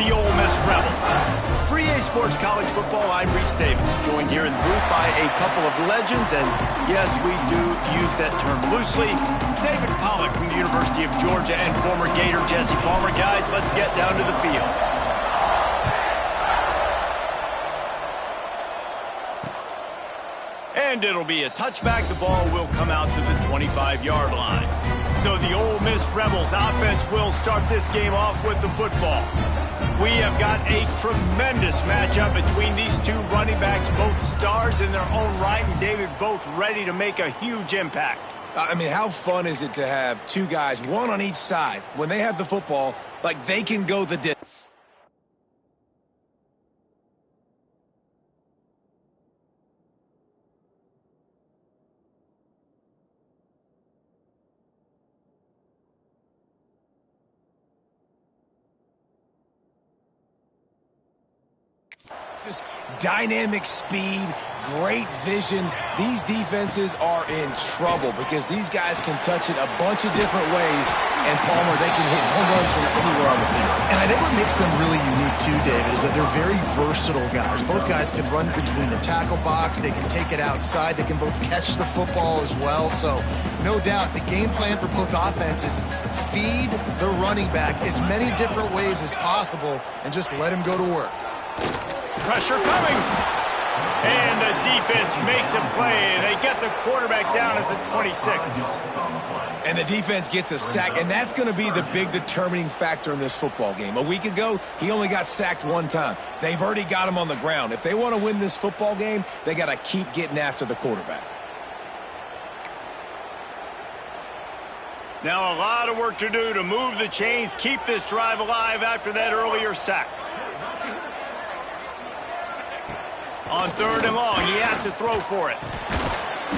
the Ole Miss Rebels. For EA Sports College Football, I'm Reese Davis, joined here in the booth by a couple of legends, and yes, we do use that term loosely. David Pollack from the University of Georgia and former Gator Jesse Palmer. Guys, let's get down to the field. And it'll be a touchback. The ball will come out to the 25-yard line. So the Ole Miss Rebels offense will start this game off with the football. We have got a tremendous matchup between these two running backs, both stars in their own right, and David, both ready to make a huge impact. I mean, how fun is it to have two guys, one on each side, when they have the football, like they can go the distance? Just dynamic speed, great vision. These defenses are in trouble because these guys can touch it a bunch of different ways, and Palmer, they can hit home runs from anywhere on the field. And I think what makes them really unique too, David, is that they're very versatile guys. Both guys can run between the tackle box, they can take it outside, they can both catch the football as well. So no doubt the game plan for both offenses, feed the running back as many different ways as possible and just let him go to work. Pressure coming. And the defense makes a play, and they get the quarterback down at the 26. And the defense gets a sack, and that's going to be the big determining factor in this football game. A week ago, he only got sacked one time. They've already got him on the ground. If they want to win this football game, they got to keep getting after the quarterback. Now a lot of work to do to move the chains, keep this drive alive after that earlier sack. On third and long, he has to throw for it.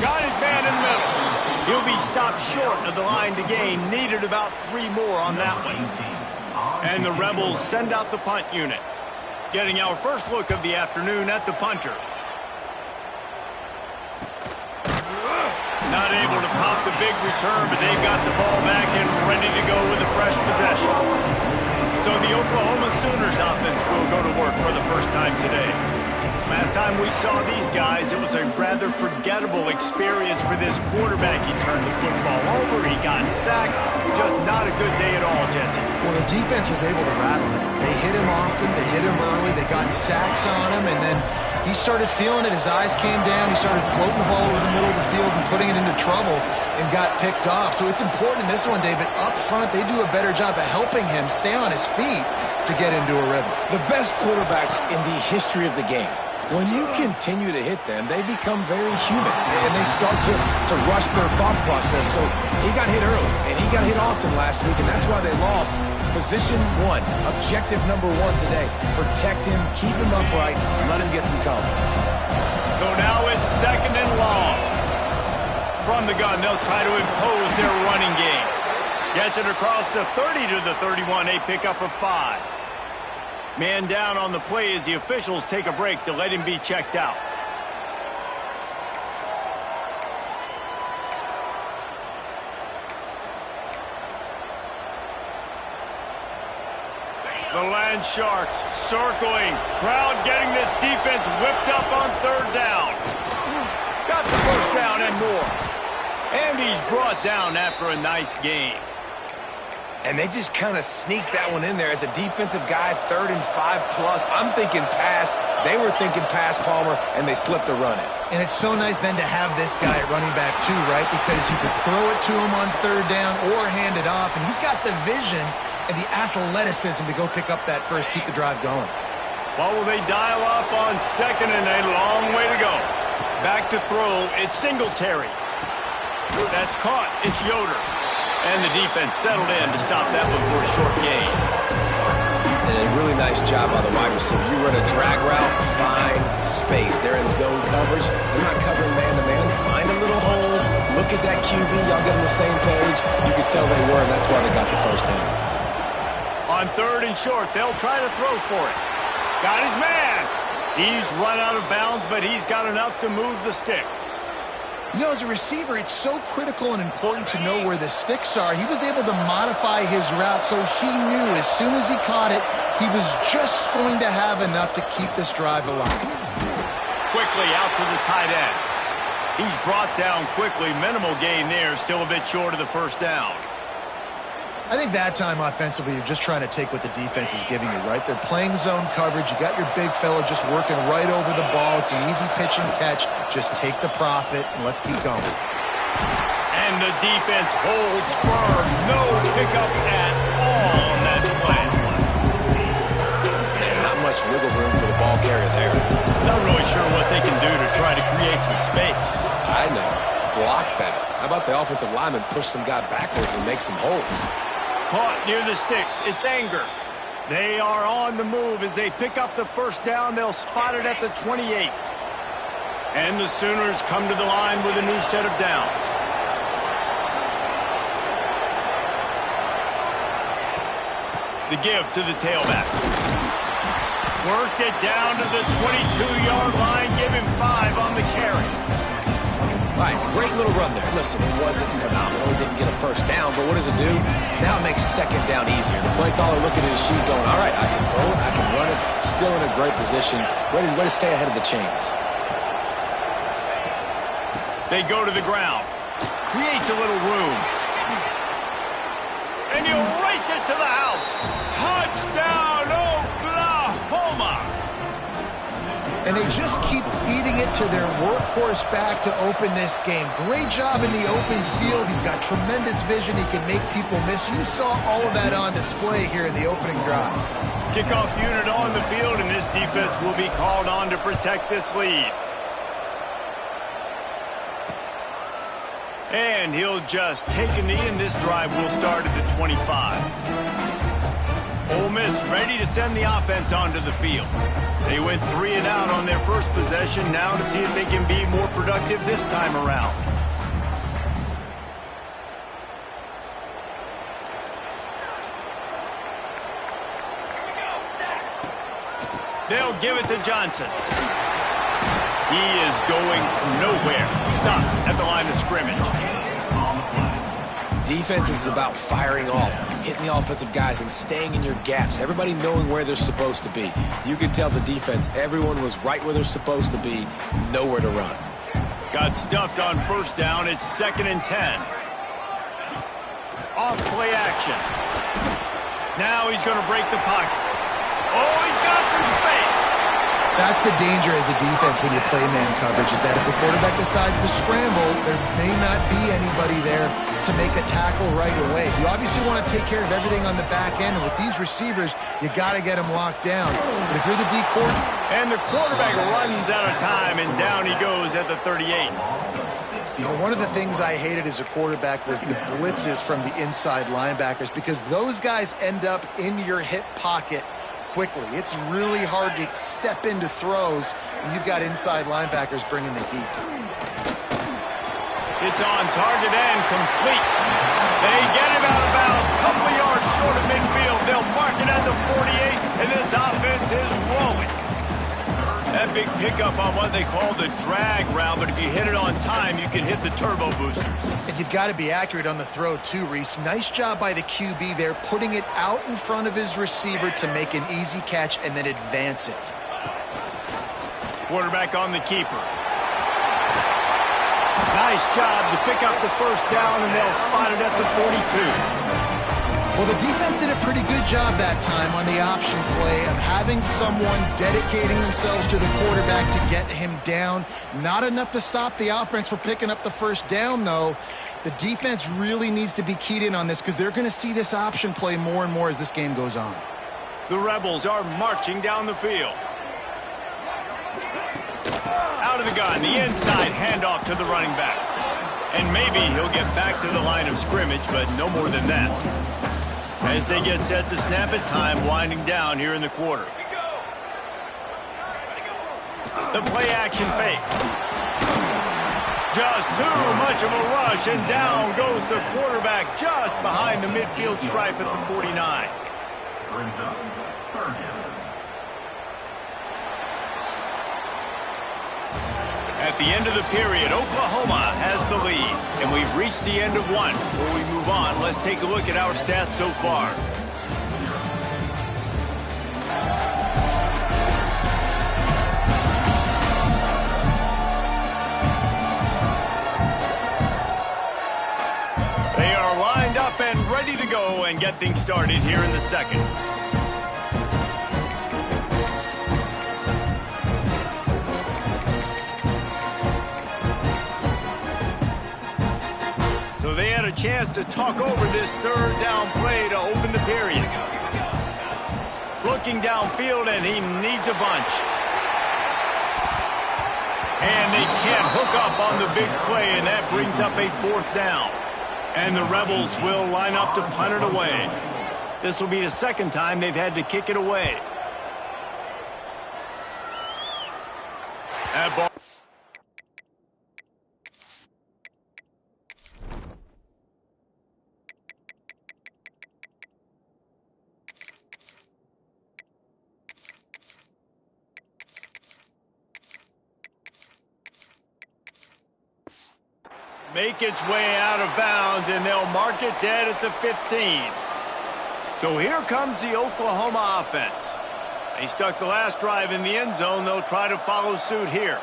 Got his man in the middle. He'll be stopped short of the line to gain. Needed about 3 more on that one. And the Rebels send out the punt unit. Getting our first look of the afternoon at the punter. Not able to pop the big return, but they've got the ball back and ready to go with a fresh possession. So the Oklahoma Sooners offense will go to work for the first time today. Last time we saw these guys, it was a rather forgettable experience for this quarterback. He turned the football over, he got sacked. Just not a good day at all, Jesse. Well, the defense was able to rattle him. They hit him often, they hit him early, they got sacks on him, and then he started feeling it. His eyes came down, he started floating the ball over the middle of the field and putting it into trouble and got picked off. So it's important in this one, David. Up front, they do a better job of helping him stay on his feet to get into a rhythm. The best quarterbacks in the history of the game, when you continue to hit them, they become very human, and they start to rush their thought process. So he got hit early, and he got hit often last week, and that's why they lost. Position 1, objective number 1 today. Protect him, keep him upright, let him get some confidence. So now it's second and long. From the gun, they'll try to impose their running game. Gets it across the 30 to the 31, a pickup of 5. Man down on the play as the officials take a break to let him be checked out. The Land Sharks circling. Crowd getting this defense whipped up on third down. Got the first down and more. And he's brought down after a nice game. And they just kind of sneaked that one in there as a defensive guy, 3rd and 5+. I'm thinking pass. They were thinking pass, Palmer, and they slipped the run in. And it's so nice then to have this guy at running back too, right? Because you could throw it to him on third down or hand it off. And he's got the vision and the athleticism to go pick up that first, keep the drive going. What will they dial up on second, and a long way to go? Back to throw, it's Singletary. That's caught, it's Yoder. And the defense settled in to stop that one for a short gain. And a really nice job by the wide receiver. You run a drag route, find space. They're in zone coverage. They're not covering man-to-man. Find a little hole. Look at that QB. Y'all get on the same page. You could tell they were, and that's why they got the first down. On third and short, they'll try to throw for it. Got his man. He's run out of bounds, but he's got enough to move the sticks. You know, as a receiver, it's so critical and important to know where the sticks are. He was able to modify his route so he knew as soon as he caught it, he was just going to have enough to keep this drive alive. Quickly out to the tight end. He's brought down quickly. Minimal gain there, still a bit short of the first down. I think that time offensively, you're just trying to take what the defense is giving you, right? They're playing zone coverage. You got your big fella just working right over the ball. It's an easy pitch and catch. Just take the profit and let's keep going. And the defense holds firm. No pickup at all on that play. Man, not much wiggle room for the ball carrier there. Not really sure what they can do to try to create some space. I know. Block better. How about the offensive lineman push some guy backwards and make some holes? Caught near the sticks. It's Anger. They are on the move as they pick up the first down. They'll spot it at the 28. And the Sooners come to the line with a new set of downs. The give to the tailback. Worked it down to the 22-yard line. Give him 5 on the carry. All right, great little run there. Listen, it wasn't phenomenal. He didn't get a first down, but what does it do? Now it makes second down easier. The play caller looking at his sheet going, all right, I can throw it, I can run it, still in a great position, ready to stay ahead of the chains. They go to the ground. Creates a little room. And you race it to the house. Touchdown, Oklahoma! And they just keep feeding it to their workhorse back to open this game. Great job in the open field. He's got tremendous vision. He can make people miss. You saw all of that on display here in the opening drive. Kickoff unit on the field, and this defense will be called on to protect this lead. And he'll just take a knee, and this drive will start at the 25. Ole Miss ready to send the offense onto the field. They went 3 and out on their first possession, now to see if they can be more productive this time around. They'll give it to Johnson. He is going nowhere. Stop at the line of scrimmage. Defense is about firing off, hitting the offensive guys and staying in your gaps, everybody knowing where they're supposed to be. You can tell the defense, everyone was right where they're supposed to be, nowhere to run. Got stuffed on first down. It's 2nd and 10. Off play action. Now he's going to break the pocket. Oh, he's got some space. That's the danger as a defense when you play man coverage, is that if the quarterback decides to scramble, there may not be anybody there to make a tackle right away. You obviously want to take care of everything on the back end, and with these receivers, you got to get them locked down. But if you're the D quarterback... And the quarterback runs out of time, and down he goes at the 38. You know, one of the things I hated as a quarterback was the blitzes from the inside linebackers, because those guys end up in your hip pocket quickly. It's really hard to step into throws when you've got inside linebackers bringing the heat. It's on target and complete. They get him out of bounds. Couple of yards short of midfield. They'll mark it at the 48, and this offense is rolling. That big pickup on what they call the drag route, but if you hit it on time, you can hit the turbo boosters. And you've got to be accurate on the throw too, Reese. Nice job by the QB there, putting it out in front of his receiver to make an easy catch and then advance it. Quarterback on the keeper. Nice job to pick up the first down, and they'll spot it at the 42. Well, the defense did a pretty good job that time on the option play of having someone dedicating themselves to the quarterback to get him down. Not enough to stop the offense from picking up the first down, though. The defense really needs to be keyed in on this because they're going to see this option play more and more as this game goes on. The Rebels are marching down the field. Out of the gun, the inside handoff to the running back. And maybe he'll get back to the line of scrimmage, but no more than that. As they get set to snap it, time winding down here in the quarter. The play action fake. Just too much of a rush, and down goes the quarterback just behind the midfield stripe at the 49. At the end of the period, Oklahoma has the lead, and we've reached the end of one. Before we move on, let's take a look at our stats so far. They are lined up and ready to go and get things started here in the second. So they had a chance to talk over this third down play to open the period. Looking downfield, and he needs a bunch. And they can't hook up on the big play, and that brings up a fourth down. And the Rebels will line up to punt it away. This will be the second time they've had to kick it away. That ball. Make its way out of bounds, and they'll mark it dead at the 15. So here comes the Oklahoma offense. They stuck the last drive in the end zone. They'll try to follow suit here.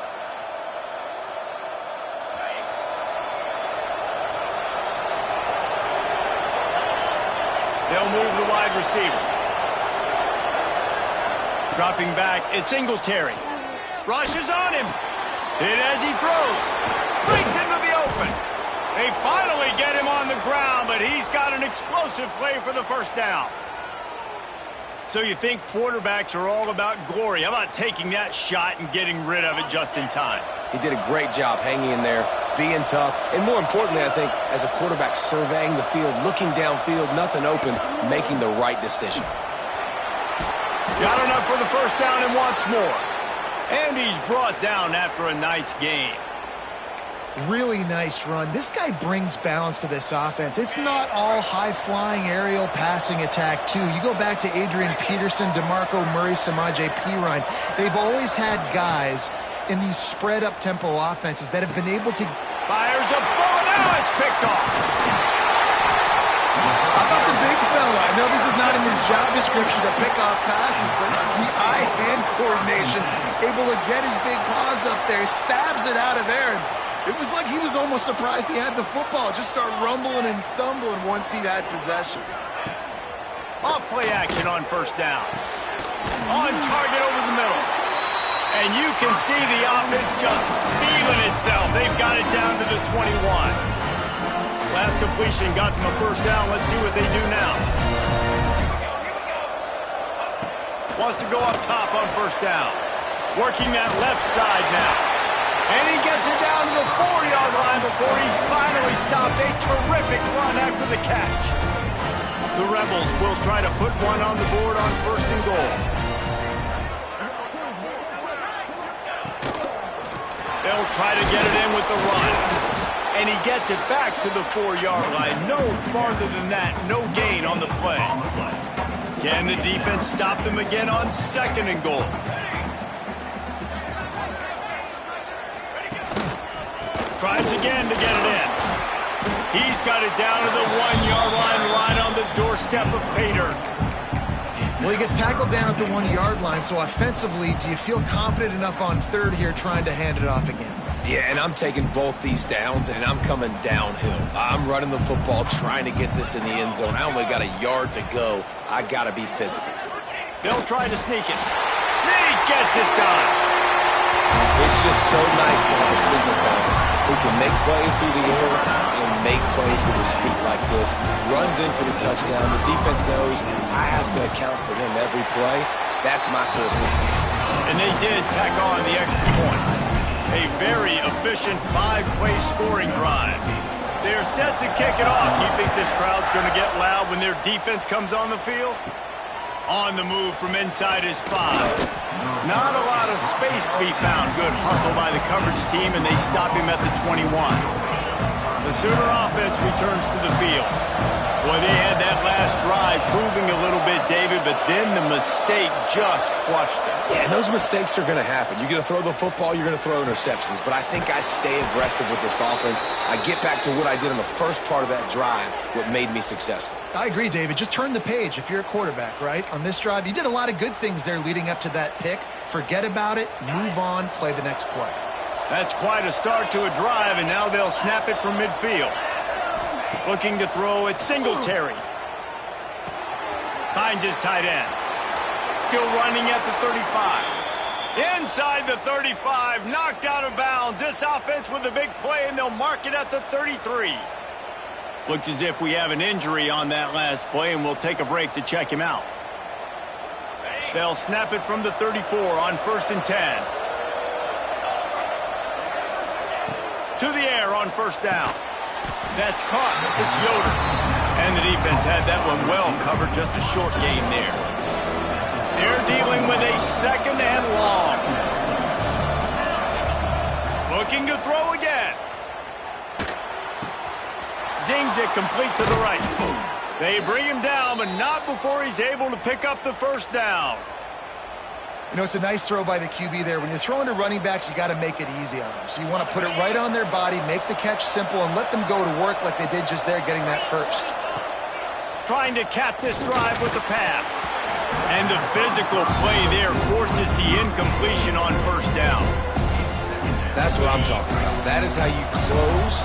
They'll move the wide receiver. Dropping back, it's Singletary. Rushes on him. Hit as he throws. Breaks into the open. They finally get him on the ground, but he's got an explosive play for the first down. So you think quarterbacks are all about glory. How about taking that shot and getting rid of it just in time? He did a great job hanging in there, being tough, and more importantly, I think, as a quarterback surveying the field, looking downfield, nothing open, making the right decision. Got enough for the first down and wants more. And he's brought down after a nice gain. Really nice run. This guy brings balance to this offense. It's not all high-flying aerial passing attack, too. You go back to Adrian Peterson, DeMarco Murray, Samaje Perine. They've always had guys in these spread-up tempo offenses that have been able to... Fires a ball, now it's picked off. How about the big fella? I know this is not in his job description to pick off passes, but the eye-hand coordination, able to get his big paws up there, stabs it out of air. It was like he was almost surprised he had the football. Just start rumbling and stumbling once he had possession. Off play action on first down. On target over the middle. And you can see the offense just feeling itself. They've got it down to the 21. Last completion got them a first down. Let's see what they do now. Wants to go up top on first down. Working that left side now. And he gets it down to the 4-yard line before he's finally stopped. A terrific run after the catch. The Rebels will try to put one on the board on first and goal. They'll try to get it in with the run. And he gets it back to the 4-yard line. No farther than that. No gain on the play. Can the defense stop them again on second and goal? Tries again to get it in. He's got it down to the 1-yard line, right on the doorstep of Pater. Well, he gets tackled down at the 1-yard line, so offensively, do you feel confident enough on third here trying to hand it off again? Yeah, and I'm taking both these downs, and I'm coming downhill. I'm running the football, trying to get this in the end zone. I only got a yard to go. I got to be physical. They'll try to sneak it. Sneak gets it done. It's just so nice to have a signal baller who can make plays through the air and make plays with his feet like this. Runs in for the touchdown. The defense knows I have to account for them every play. That's my quarterback. And they did tack on the extra point. A very efficient 5-play scoring drive. They're set to kick it off. You think this crowd's going to get loud when their defense comes on the field? On the move from inside his 5. Not a lot of space to be found. Good hustle by the coverage team, and they stop him at the 21. The The Sooner offense returns to the field. Boy, they had that last drive moving a little bit, David, but then the mistake just crushed them. Yeah, and those mistakes are going to happen. You're going to throw the football, you're going to throw interceptions. But I think I stay aggressive with this offense. I get back to what I did in the first part of that drive, what made me successful. I agree, David. Just turn the page if you're a quarterback, right? On this drive, you did a lot of good things there leading up to that pick. Forget about it, move on, play the next play. That's quite a start to a drive, and now they'll snap it from midfield. Looking to throw at Singletary. Finds his tight end. Still running at the 35. Inside the 35, knocked out of bounds. This offense with a big play, and they'll mark it at the 33. Looks as if we have an injury on that last play, and we'll take a break to check him out. They'll snap it from the 34 on 1st and 10. To the air on 1st down. That's caught. It's Yoder. And the defense had that one well covered. Just a short gain there. They're dealing with a 2nd and long. Looking to throw again. Zings it complete to the right. They bring him down, but not before he's able to pick up the 1st down. You know, it's a nice throw by the QB there. When you're throwing to running backs, you got to make it easy on them. So you want to put it right on their body, make the catch simple, and let them go to work like they did just there getting that 1st. Trying to cap this drive with the pass. And the physical play there forces the incompletion on 1st down. That's what I'm talking about. That is how you close.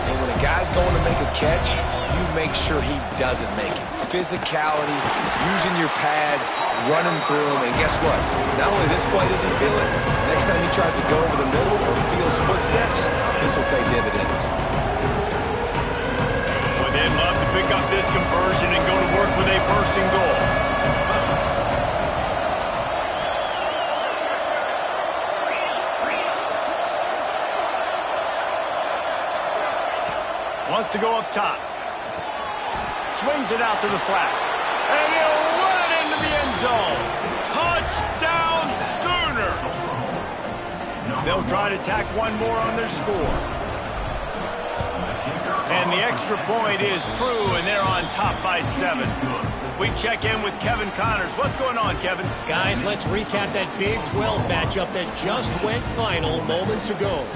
And when a guy's going to make a catch, you make sure he doesn't make it. Physicality, using your pads, running through them. And guess what? Not only this play does he feel it, next time he tries to go over the middle or feels footsteps, this will pay dividends. Well, they'd love to pick up this conversion and go to work with a 1st and goal. Wants to go up top. Swings it out to the flat. And he'll run it into the end zone. Touchdown Sooners! They'll try to tack one more on their score. And the extra point is true, and they're on top by 7. We check in with Kevin Connors. What's going on, Kevin? Guys, let's recap that Big 12 matchup that just went final moments ago.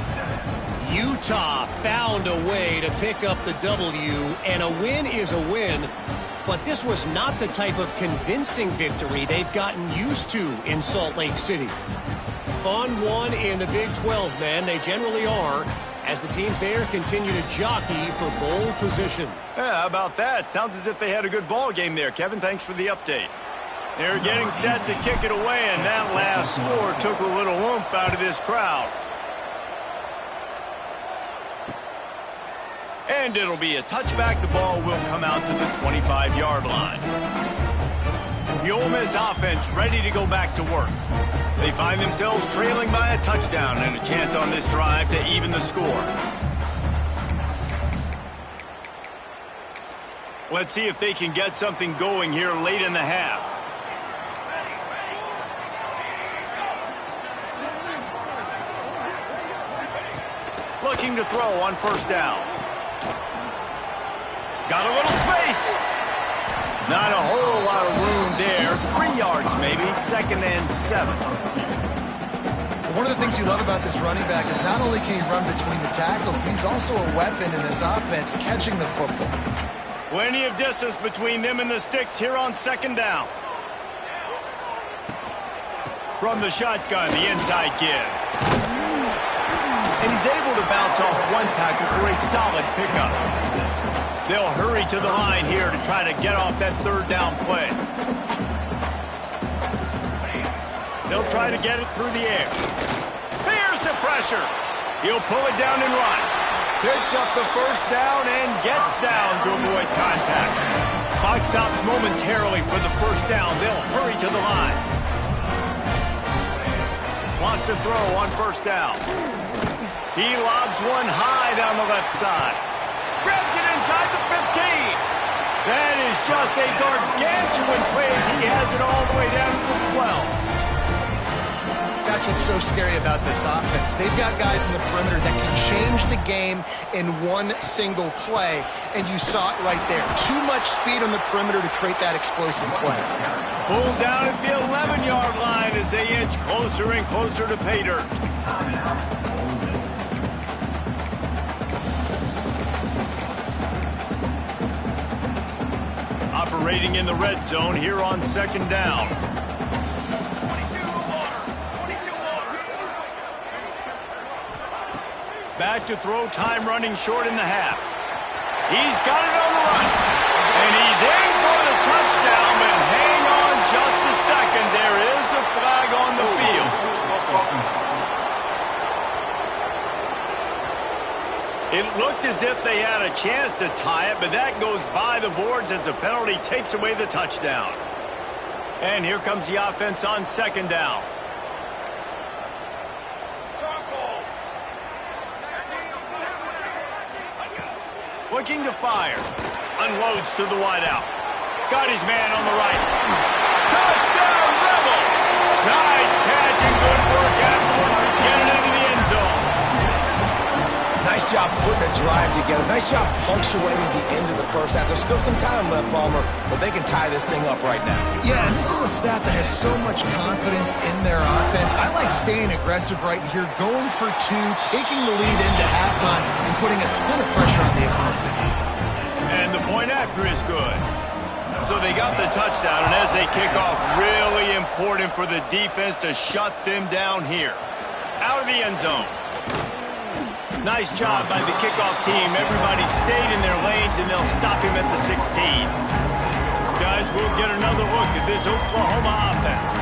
Utah found a way to pick up the W, and a win is a win, but this was not the type of convincing victory they've gotten used to in Salt Lake City. Fun one in the Big 12, man. They generally are, as the teams there continue to jockey for bowl position. Yeah, how about that? Sounds as if they had a good ball game there. Kevin, thanks for the update. They're getting set to kick it away, and that last score took a little oomph out of this crowd. And it'll be a touchback. The ball will come out to the 25-yard line. The Ole Miss offense ready to go back to work. They find themselves trailing by a touchdown and a chance on this drive to even the score. Let's see if they can get something going here late in the half. Looking to throw on 1st down. Got a little space. Not a whole lot of room there. 3 yards maybe. 2nd and 7. One of the things you love about this running back is not only can he run between the tackles, but he's also a weapon in this offense catching the football. Plenty of distance between them and the sticks here on 2nd down. From the shotgun, the inside give. And he's able to bounce off one tackle for a solid pickup. They'll hurry to the line here to try to get off that 3rd down play. They'll try to get it through the air. Here's the pressure. He'll pull it down and run. Picks up the 1st down and gets down to avoid contact. Clock stops momentarily for the 1st down. They'll hurry to the line. Wants to throw on 1st down. He lobs one high down the left side. Grabs it inside the 15. That is just a gargantuan play as he has it all the way down to the 12. that's what's so scary about this offense. They've got guys in the perimeter that can change the game in one single play, and you saw it right there. Too much speed on the perimeter to create that explosive play. Pulled down at the 11-yard line as they inch closer and closer to pay dirt. Operating in the red zone here on second down. Back to throw, time running short in the half. He's got it on the run. And he's in for the touchdown, but hang on just a second. There is a flag on the field. It looked as if they had a chance to tie it, but that goes by the boards as the penalty takes away the touchdown. And here comes the offense on second down. Looking to fire. Unloads to the wideout. Got his man on the right. Touchdown, Rebels! Nice catch and good work afterwards to get it into the end zone. Nice job putting a drive together. Nice job punctuating the end of the first half. There's still some time left, Palmer, but they can tie this thing up right now. Yeah, and this is a staff that has so much confidence in their offense. I like staying aggressive right here, going for two, taking the lead into halftime, and putting a ton of pressure on the opponent. And the point after is good. So they got the touchdown, and as they kick off, really important for the defense to shut them down here. Out of the end zone. Nice job by the kickoff team. Everybody stayed in their lanes, and they'll stop him at the 16. Guys, we'll get another look at this Oklahoma offense.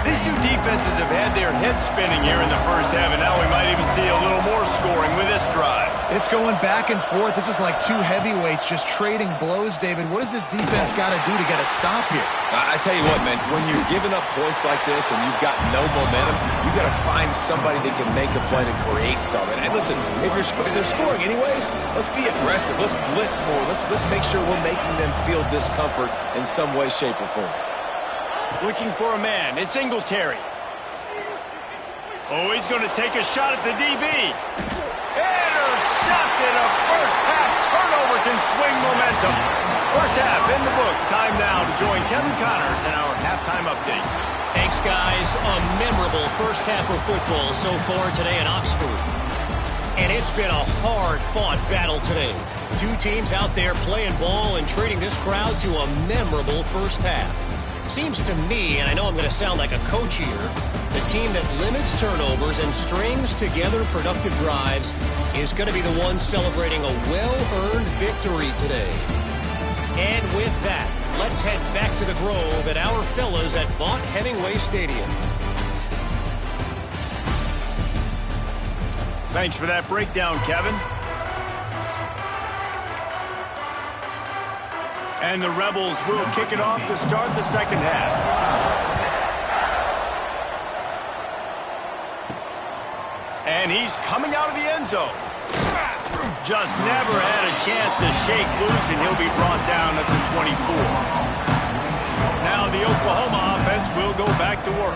These two defenses have had their heads spinning here in the first half, and now we might even see a little more scoring with this drive. It's going back and forth. This is like two heavyweights just trading blows, David. What does this defense got to do to get a stop here? I tell you what, man, when you're giving up points like this and you've got no momentum, you've got to find somebody that can make a play to create something. And listen, if they're scoring anyways, let's be aggressive. Let's blitz more. Let's make sure we're making them feel discomfort in some way, shape, or form. Looking for a man. It's Singletary. Oh, he's going to take a shot at the DB. Intercepted. A first-half turnover can swing momentum. First half in the books. Time now to join Kevin Connors in our halftime update. Thanks, guys. A memorable first half of football so far today in Oxford. And it's been a hard-fought battle today. Two teams out there playing ball and treating this crowd to a memorable first half. Seems to me, and I know I'm going to sound like a coach here, the team that limits turnovers and strings together productive drives is going to be the one celebrating a well-earned victory today. And with that, let's head back to the Grove at our fellas at Vaught Hemingway Stadium. Thanks for that breakdown, Kevin. And the Rebels will kick it off to start the second half. And he's coming out of the end zone. Just never had a chance to shake loose, and he'll be brought down at the 24. Now the Oklahoma offense will go back to work.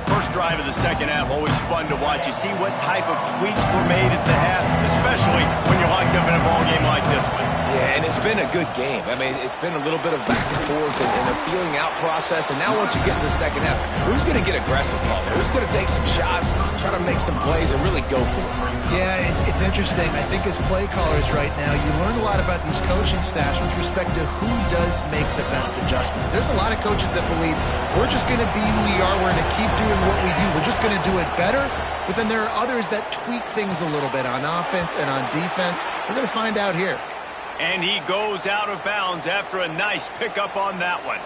First drive of the second half, always fun to watch. You see what type of tweaks were made at the half, especially when you're locked up in a ball game like this one. Yeah, and it's been a good game. I mean, it's been a little bit of back and forth and a feeling out process. And now once you get in the second half, who's going to get aggressive, Paul? Who's going to take some shots, try to make some plays, and really go for it? Yeah, it's interesting. I think as play callers right now, you learn a lot about these coaching staffs with respect to who does make the best adjustments. There's a lot of coaches that believe we're just going to be who we are. We're going to keep doing what we do. We're just going to do it better. But then there are others that tweak things a little bit on offense and on defense. We're going to find out here. And he goes out of bounds after a nice pickup on that one.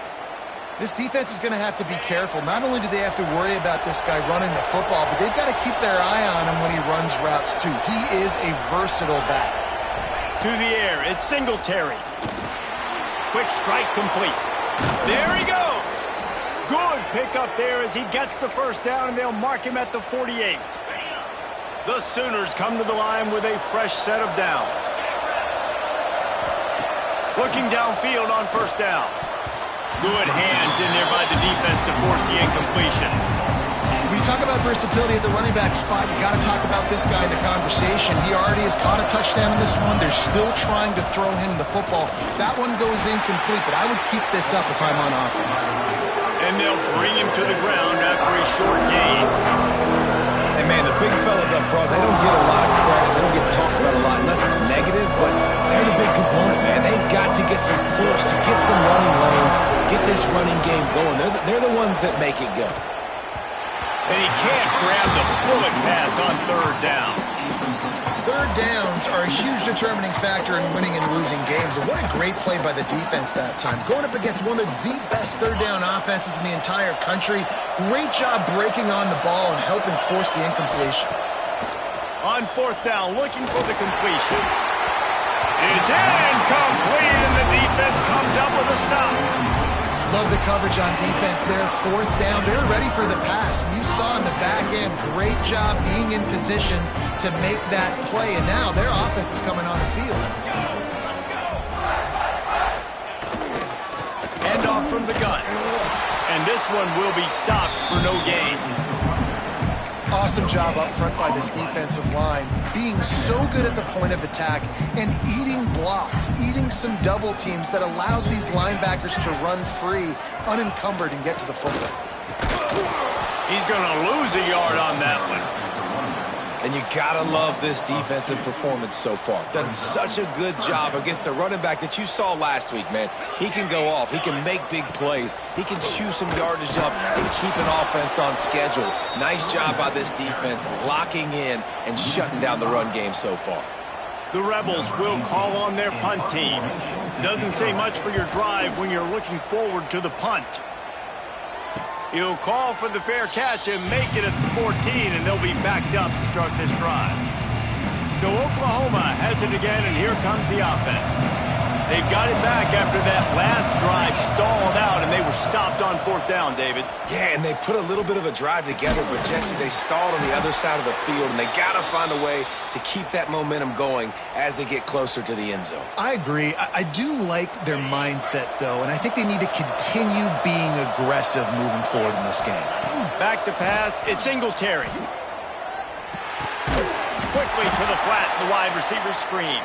This defense is going to have to be careful. Not only do they have to worry about this guy running the football, but they've got to keep their eye on him when he runs routes too. He is a versatile back. To the air, it's Singletary. Quick strike complete. There he goes. Good pickup there as he gets the first down, and they'll mark him at the 48. The Sooners come to the line with a fresh set of downs. Looking downfield on first down. Good hands in there by the defense to force the incompletion. We talk about versatility at the running back spot, you got to talk about this guy in the conversation. He already has caught a touchdown in this one. They're still trying to throw him the football. That one goes incomplete, but I would keep this up if I'm on offense. And they'll bring him to the ground after a short gain. And, man, the big fellas up front, they don't get a lot of credit. They don't get talked about a lot unless it's negative, but they're the big component, man. They've got to get some push, to get some running lanes, get this running game going. They're the ones that make it go. And he can't grab the bullet pass on third down. Third downs are a huge determining factor in winning and losing games. And what a great play by the defense that time. Going up against one of the best third down offenses in the entire country. Great job breaking on the ball and helping force the incompletion. On fourth down, looking for the completion. It's incomplete, and the defense comes up with a stop. Love the coverage on defense there. Fourth down, they're ready for the pass. You saw in the back end, great job being in position to make that play. And now their offense is coming on the field. End off from the gun. And this one will be stopped for no gain. Awesome job up front by this defensive line. Being so good at the point of attack and eating blocks, eating some double teams that allows these linebackers to run free, unencumbered, and get to the football. He's going to lose a yard on that one. And you gotta love this defensive performance so far. Done such a good job against a running back that you saw last week, man. He can go off. He can make big plays. He can chew some yardage up and keep an offense on schedule. Nice job by this defense locking in and shutting down the run game so far. The Rebels will call on their punt team. Doesn't say much for your drive when you're looking forward to the punt. He'll call for the fair catch and make it at the 14, and they'll be backed up to start this drive. So Oklahoma has it again, and here comes the offense. They've got it back after that last drive stalled out, and they were stopped on fourth down, David. Yeah, and they put a little bit of a drive together, but, Jesse, they stalled on the other side of the field, and they got to find a way to keep that momentum going as they get closer to the end zone. I agree. I do like their mindset, though, and I think they need to continue being aggressive moving forward in this game. Back to pass. It's Singletary. Quickly to the flat, the wide receiver screen.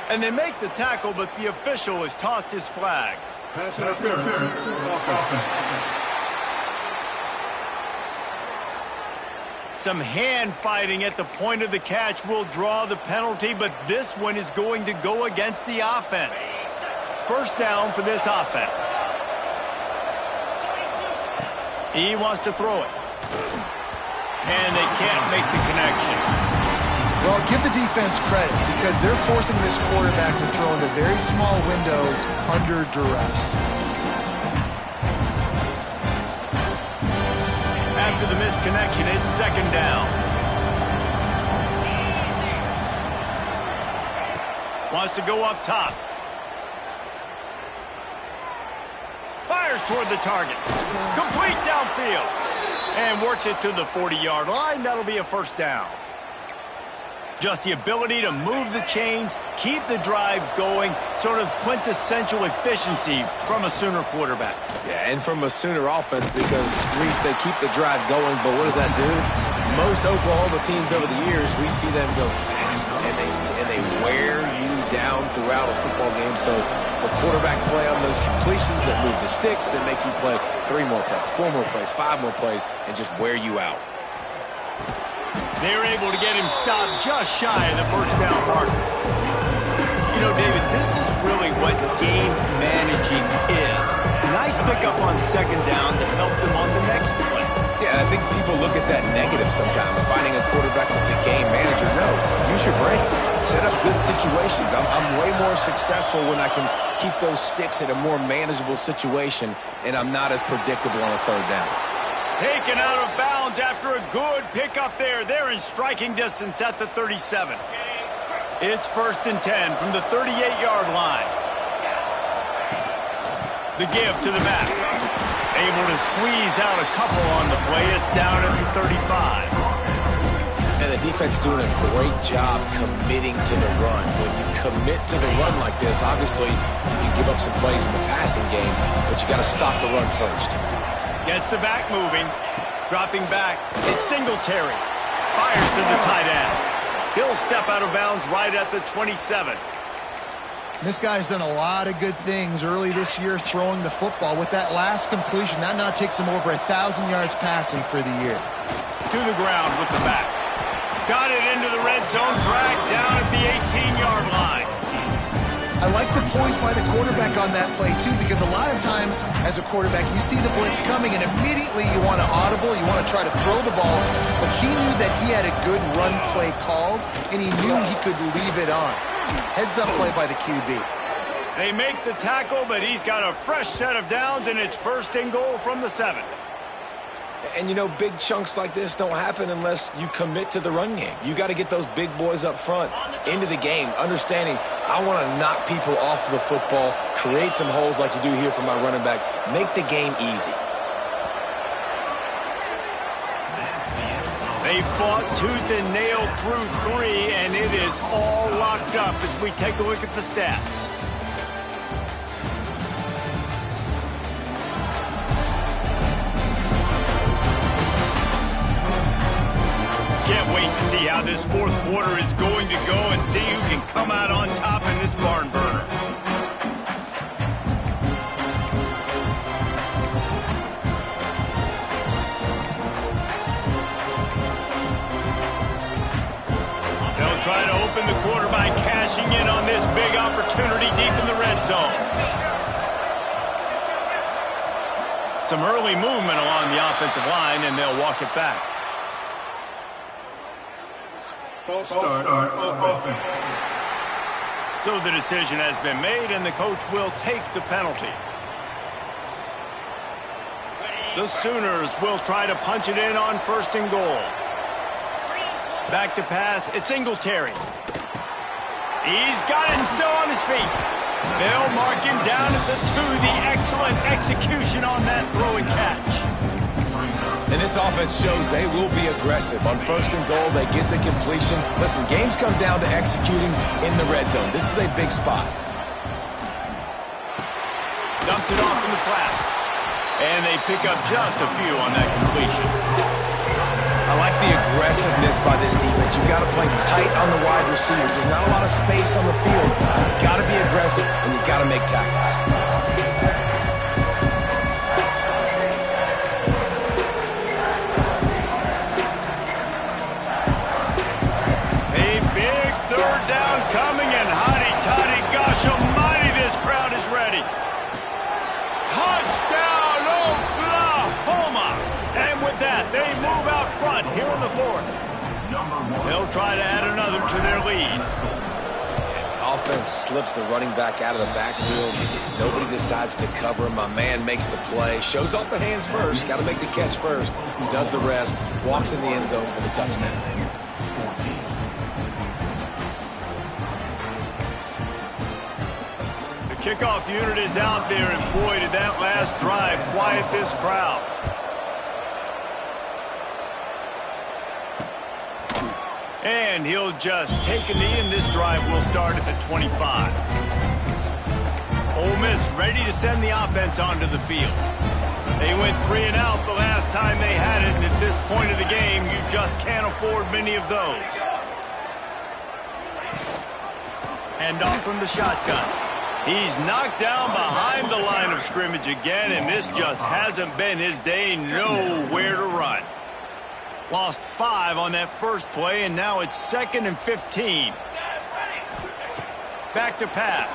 And they make the tackle, but the official has tossed his flag. Pass interference. Some hand fighting at the point of the catch will draw the penalty, but this one is going to go against the offense. First down for this offense. He wants to throw it. And they can't make the connection. Well, give the defense credit because they're forcing this quarterback to throw into very small windows under duress. After the misconnection, it's second down. Wants to go up top. Fires toward the target. Complete downfield. And works it to the 40-yard line. That'll be a first down. Just the ability to move the chains, keep the drive going, sort of quintessential efficiency from a Sooner quarterback. Yeah, and from a Sooner offense because, Reese, they keep the drive going, but what does that do? Most Oklahoma teams over the years, we see them go fast, and they wear you down throughout a football game. So the quarterback play on those completions that move the sticks, that make you play 3 more plays, 4 more plays, 5 more plays, and just wear you out. They were able to get him stopped just shy of the first down marker. You know, David, this is really what game managing is. Nice pickup on second down to help them on the next play. Yeah, I think people look at that negative sometimes, finding a quarterback that's a game manager. No, use your brain. Set up good situations. I'm way more successful when I can keep those sticks at a more manageable situation, and I'm not as predictable on a third down. Taken out of bounds after a good pickup there. They're in striking distance at the 37. It's 1st and 10 from the 38-yard line. The give to the back. Able to squeeze out a couple on the play. It's down at the 35. And the defense doing a great job committing to the run. When you commit to the run like this, obviously you can give up some plays in the passing game, but you got to stop the run first. Gets the back moving. Dropping back, it's Singletary. Fires to the tight end. He'll step out of bounds right at the 27. This guy's done a lot of good things early this year throwing the football. With that last completion, that now takes him over 1,000 yards passing for the year. To the ground with the back. Got it into the red zone, dragged down at the 18-yard line. I like the poise by the quarterback on that play, too, because a lot of times as a quarterback, you see the blitz coming, and immediately you want to audible, you want to try to throw the ball, but he knew that he had a good run play called, and he knew he could leave it on. Heads-up play by the QB. They make the tackle, but he's got a fresh set of downs, and it's 1st and goal from the 7. And, you know, big chunks like this don't happen unless you commit to the run game. You got to get those big boys up front into the game, understanding I want to knock people off the football, create some holes like you do here for my running back, make the game easy. They fought tooth and nail through 3, and it is all locked up as we take a look at the stats. Can't wait to see how this 4th quarter is going to go and see who can come out on top in this barn burner. They'll try to open the quarter by cashing in on this big opportunity deep in the red zone. Some early movement along the offensive line, and they'll walk it back. False start offense. So the decision has been made, and the coach will take the penalty. The Sooners will try to punch it in on 1st and goal. Back to pass, it's Singletary. He's got it and still on his feet. They'll mark him down at the 2. The excellent execution on that throw and catch. And this offense shows they will be aggressive. On 1st and goal, they get the completion. Listen, games come down to executing in the red zone. This is a big spot. Dumps it off in the flats. And they pick up just a few on that completion. I like the aggressiveness by this defense. You got to play tight on the wide receivers. There's not a lot of space on the field. You got to be aggressive, and you got to make tackles. Coming in hotty-toddy. Gosh almighty, this crowd is ready. Touchdown, Oklahoma! And with that, they move out front here in the 4th. They'll try to add another to their lead. The offense slips the running back out of the backfield. Nobody decides to cover him. My man makes the play. Shows off the hands first. Got to make the catch first. Does the rest. Walks in the end zone for the touchdown. Kickoff unit is out there, and boy, did that last drive quiet this crowd. And he'll just take a knee, and this drive will start at the 25. Ole Miss ready to send the offense onto the field. They went 3 and out the last time they had it, and at this point of the game, you just can't afford many of those. Hand off from the shotgun. He's knocked down behind the line of scrimmage again, and this just hasn't been his day. Nowhere to run. Lost 5 on that first play, and now it's 2nd and 15. Back to pass.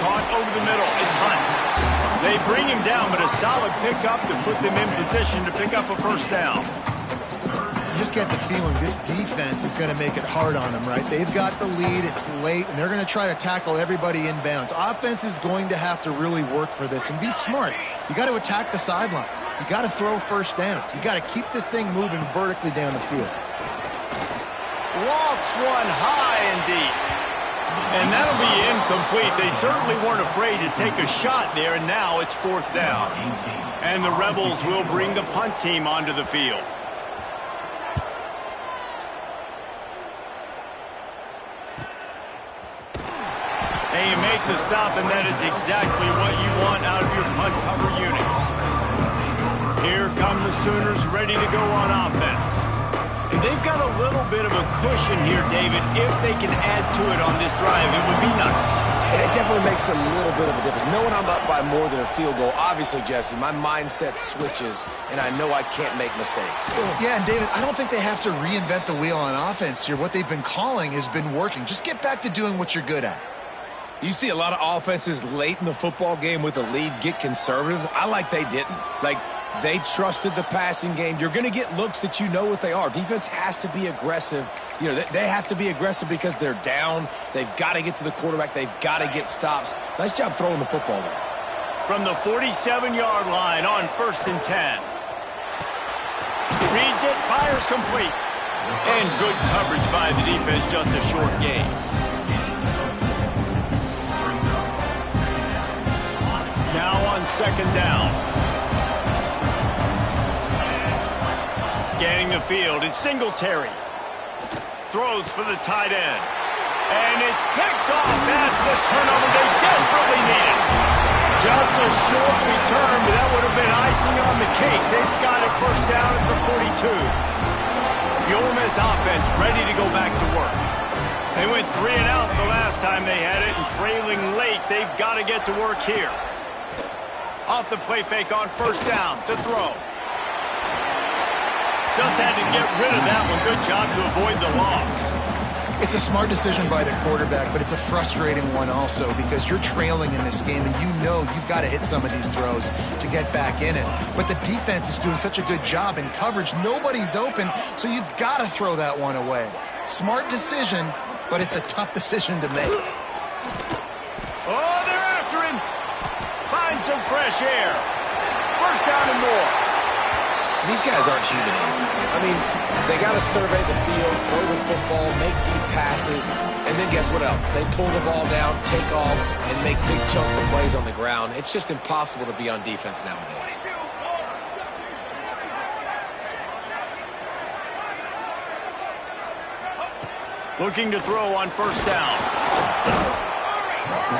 Caught over the middle. It's Hunt. They bring him down, but a solid pickup to put them in position to pick up a 1st down. You just get the feeling this defense is going to make it hard on them, right? They've got the lead, it's late, and they're going to try to tackle everybody inbounds. Offense is going to have to really work for this and be smart. You got to attack the sidelines. You got to throw 1st downs. You got to keep this thing moving vertically down the field. Lofts one high and deep. And that'll be incomplete. They certainly weren't afraid to take a shot there, and now it's 4th down. And the Rebels will bring the punt team onto the field. And you make the stop, and that is exactly what you want out of your punt cover unit. Here come the Sooners ready to go on offense. And they've got a little bit of a cushion here, David. If they can add to it on this drive, it would be nice. And it definitely makes a little bit of a difference. Knowing I'm up by more than a field goal, obviously, Jesse, my mindset switches, and I know I can't make mistakes. Yeah, and David, I don't think they have to reinvent the wheel on offense here. What they've been calling has been working. Just get back to doing what you're good at. You see a lot of offenses late in the football game with a lead get conservative. I like they didn't. Like, they trusted the passing game. You're going to get looks that you know what they are. Defense has to be aggressive. You know, they have to be aggressive because they're down. They've got to get to the quarterback. They've got to get stops. Nice job throwing the football there. From the 47-yard line on 1st and 10. Reads it, fires complete. And good coverage by the defense, just a short gain. Now on 2nd down. Scanning the field, it's Singletary. Throws for the tight end. And it's picked off. That's the turnover they desperately needed. Just a short return, but that would have been icing on the cake. They've got it 1st down at the 42. The Ole Miss offense ready to go back to work. They went 3 and out the last time they had it, and trailing late, they've got to get to work here. Off the play fake on 1st down to throw. Just had to get rid of that one. Good job to avoid the loss. It's a smart decision by the quarterback, but it's a frustrating one also because you're trailing in this game and you know you've got to hit some of these throws to get back in it. But the defense is doing such a good job in coverage. Nobody's open, so you've got to throw that one away. Smart decision, but it's a tough decision to make. Oh, they're after him. Find some fresh air. 1st down and more. These guys aren't human anymore. I mean, they got to survey the field, throw the football, make deep passes, and then guess what else? They pull the ball down, take off, and make big chunks of plays on the ground. It's just impossible to be on defense nowadays. Looking to throw on 1st down.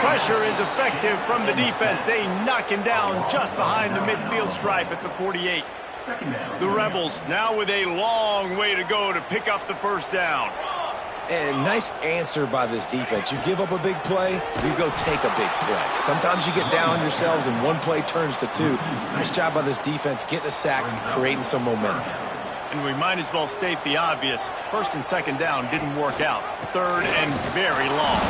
Pressure is effective from the defense. They knock him down just behind the midfield stripe at the 48. The Rebels now with a long way to go to pick up the 1st down. And nice answer by this defense. You give up a big play, you go take a big play. Sometimes you get down on yourselves and one play turns to 2. Nice job by this defense getting a sack, creating some momentum. And we might as well state the obvious. 1st and 2nd down didn't work out. 3rd and very long.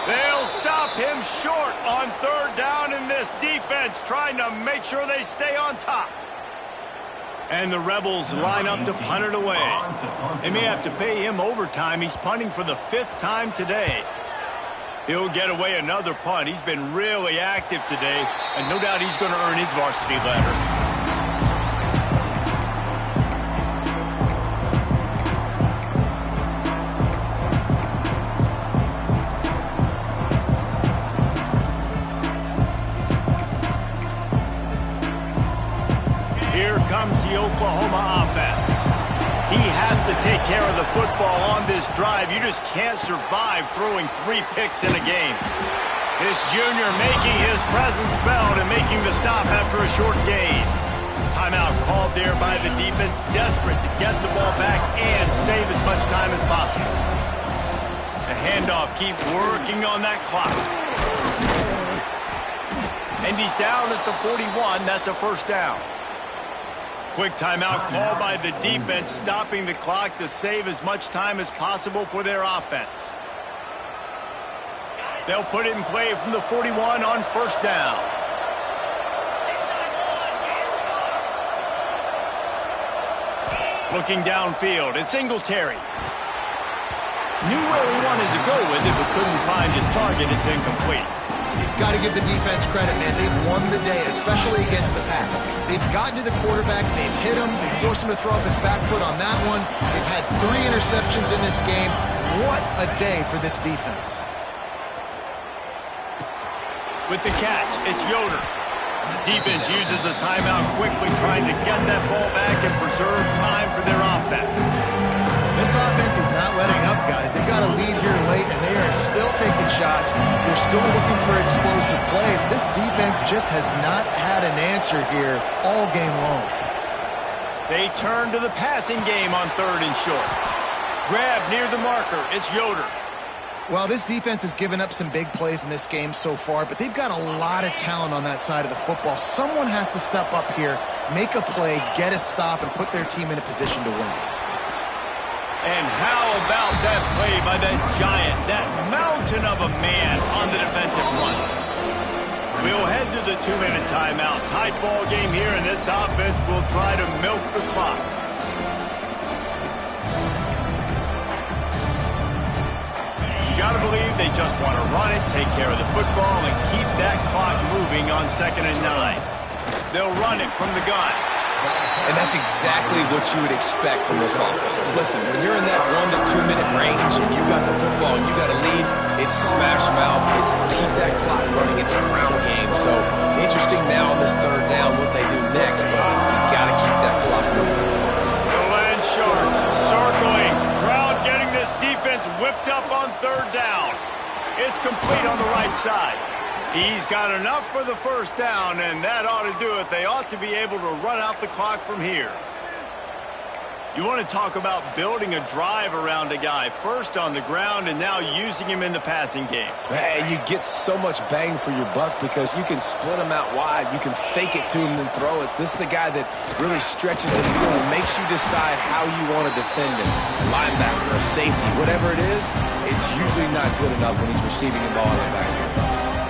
They'll stop him short on 3rd down in this defense, trying to make sure they stay on top. And the Rebels line up to punt it away. They may have to pay him overtime. He's punting for the 5th time today. He'll get away another punt. He's been really active today, and no doubt he's going to earn his varsity letter. Here comes the Oklahoma offense. He has to take care of the football on this drive. You just can't survive throwing 3 picks in a game. This junior making his presence felt and making the stop after a short gain. Timeout called there by the defense, desperate to get the ball back and save as much time as possible. The handoff, keep working on that clock. And he's down at the 41. That's a 1st down. Quick timeout called by the defense, stopping the clock to save as much time as possible for their offense. They'll put it in play from the 41 on 1st down. Looking downfield, it's Singletary. Knew where he wanted to go with it, but couldn't find his target. It's incomplete. Got to give the defense credit, man. They've won the day, especially against the pass. They've gotten to the quarterback. They've hit him. They forced him to throw off his back foot on that one. They've had 3 interceptions in this game. What a day for this defense. With the catch, it's Yoder. Defense uses a timeout quickly, trying to get that ball back and preserve time for their offense. This offense defense is not letting up, guys. They've got a lead here late, and they are still taking shots. They're still looking for explosive plays. This defense just has not had an answer here all game long. They turn to the passing game on 3rd and short. Grab near the marker. It's Yoder. Well, this defense has given up some big plays in this game so far, but they've got a lot of talent on that side of the football. Someone has to step up here, make a play, get a stop, and put their team in a position to win. And how about that play by that giant, that mountain of a man on the defensive front? We'll head to the 2-minute timeout. Tight ball game here, and this offense will try to milk the clock. You got to believe they just want to run it, take care of the football, and keep that clock moving on 2nd and 9. They'll run it from the gun. And that's exactly what you would expect from this offense. Listen, when you're in that 1 to 2 minute range and you got the football and you got a lead, it's smash mouth, it's keep that clock running, it's a ground game. So interesting now on this 3rd down what they do next, but you got to keep that clock moving. The Land Sharks circling, crowd getting this defense whipped up on 3rd down. It's complete on the right side. He's got enough for the 1st down, and that ought to do it. They ought to be able to run out the clock from here. You want to talk about building a drive around a guy, first on the ground and now using him in the passing game. And you get so much bang for your buck because you can split him out wide. You can fake it to him and throw it. This is the guy that really stretches the field and makes you decide how you want to defend him. Linebacker or safety, whatever it is, it's usually not good enough when he's receiving the ball in the backfield.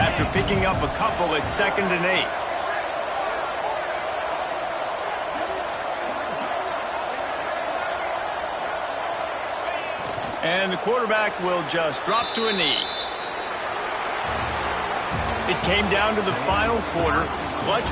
After picking up a couple at 2nd and 8. And the quarterback will just drop to a knee. It came down to the final quarter. Clutch